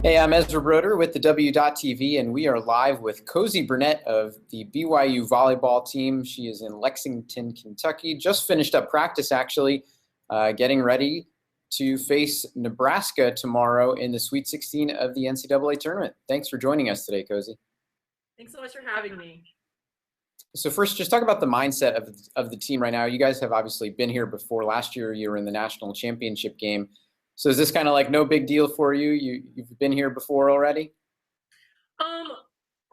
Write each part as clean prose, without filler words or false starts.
Hey, I'm Ezra Broder with the W.TV, and we are live with Cosy Burnett of the BYU Volleyball team. She is in Lexington, Kentucky. Just finished up practice, actually, getting ready to face Nebraska tomorrow in the Sweet 16 of the NCAA Tournament. Thanks for joining us today, Cosy. Thanks so much for having me. So first, just talk about the mindset of the team right now. You guys have obviously been here before. Last year, you were in the national championship game. So is this kind of like no big deal for you? You've been here before already? Um,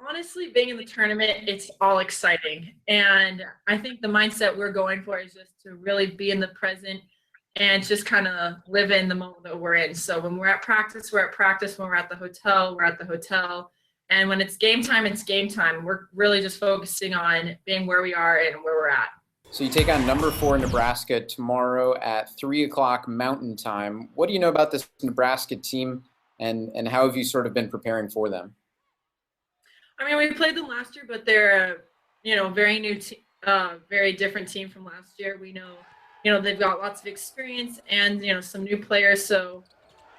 Honestly, being in the tournament, it's all exciting. And I think the mindset we're going for is just to really be in the present and just kind of live in the moment that we're in. So when we're at practice, we're at practice. When we're at the hotel, we're at the hotel. And when it's game time, it's game time. We're really just focusing on being where we are and where we're at. So you take on number 4 Nebraska tomorrow at 3 o'clock Mountain Time. What do you know about this Nebraska team, and how have you sort of been preparing for them? I mean, we played them last year, but they're very new, very different team from last year. We know, they've got lots of experience and some new players. So,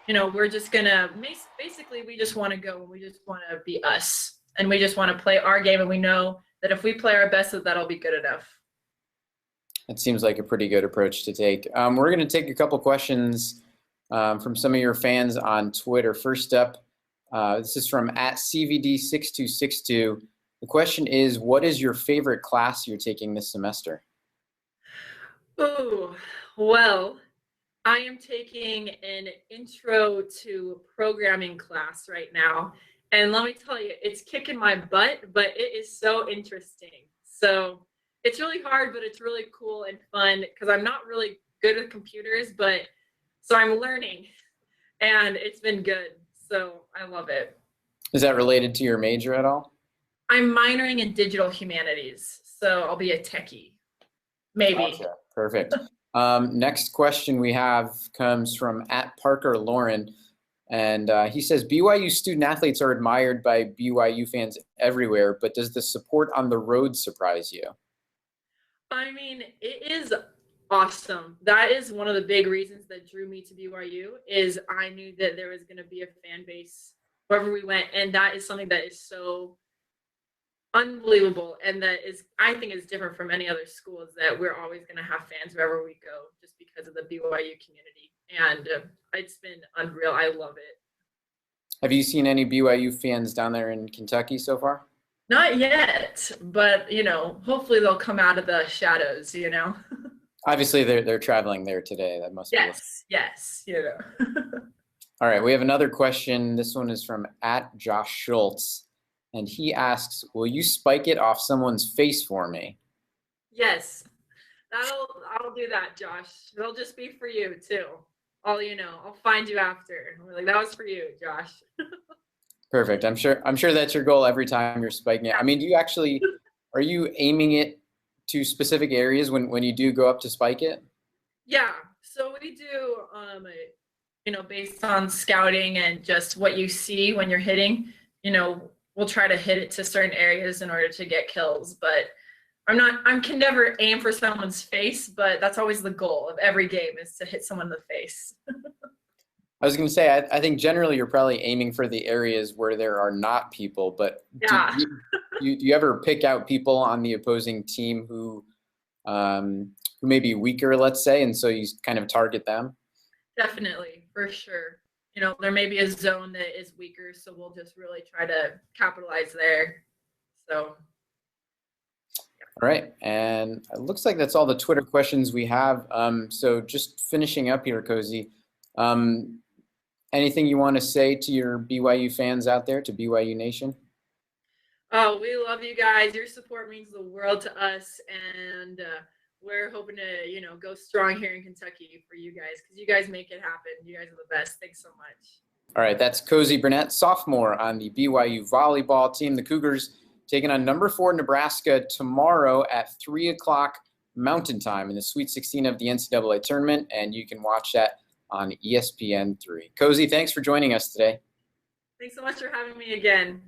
we're just gonna basically we just want to go and we just want to be us and we just want to play our game, and we know that if we play our best, that'll be good enough. It seems like a pretty good approach to take. We're going to take a couple questions from some of your fans on Twitter. First up, this is from @CVD6262. The question is, what is your favorite class you're taking this semester? Oh, well, I am taking an intro to programming class right now. And let me tell you, it's kicking my butt, but it is so interesting. So it's really hard, but it's really cool and fun because I'm not really good with computers, but so I'm learning and it's been good. So I love it. Is that related to your major at all? I'm minoring in digital humanities, so I'll be a techie, maybe. Gotcha. Perfect. Next question we have comes from @ParkerLauren, and he says, BYU student athletes are admired by BYU fans everywhere, but does the support on the road surprise you? I mean, it is awesome. That is one of the big reasons that drew me to BYU is I knew that there was going to be a fan base wherever we went, and that is something that is so unbelievable, and that is, I think, is different from any other schools, that we're always going to have fans wherever we go just because of the BYU community, and it's been unreal. I love it. Have you seen any BYU fans down there in Kentucky so far? Not yet, but hopefully they'll come out of the shadows. Obviously, they're traveling there today. That must be. Yes. All right, we have another question. This one is from @Josh Schultz, and he asks, "Will you spike it off someone's face for me?" Yes, I'll do that, Josh. It'll just be for you too. I'll find you after. We're like, that was for you, Josh. Perfect. I'm sure that's your goal every time you're spiking it. I mean, are you aiming it to specific areas when you do go up to spike it? Yeah. So we do, based on scouting and just what you see when you're hitting, we'll try to hit it to certain areas in order to get kills. But I can never aim for someone's face, but that's always the goal of every game is to hit someone in the face. I was going to say, I think generally you're probably aiming for the areas where there are not people, but Yeah. do you ever pick out people on the opposing team who may be weaker, let's say, and so you kind of target them? Definitely, for sure. There may be a zone that is weaker, so we'll just really try to capitalize there. So. All right, and it looks like that's all the Twitter questions we have. So just finishing up here, Cosy. Anything you want to say to your BYU fans out there, to BYU Nation? Oh, we love you guys. Your support means the world to us, and we're hoping to, go strong here in Kentucky for you guys because you guys make it happen. You guys are the best. Thanks so much. All right, that's Cosy Burnett, sophomore on the BYU Volleyball team. The Cougars taking on number 4 Nebraska tomorrow at 3 o'clock Mountain Time in the Sweet 16 of the NCAA Tournament, and you can watch that on ESPN3. Cosy, thanks for joining us today. Thanks so much for having me again.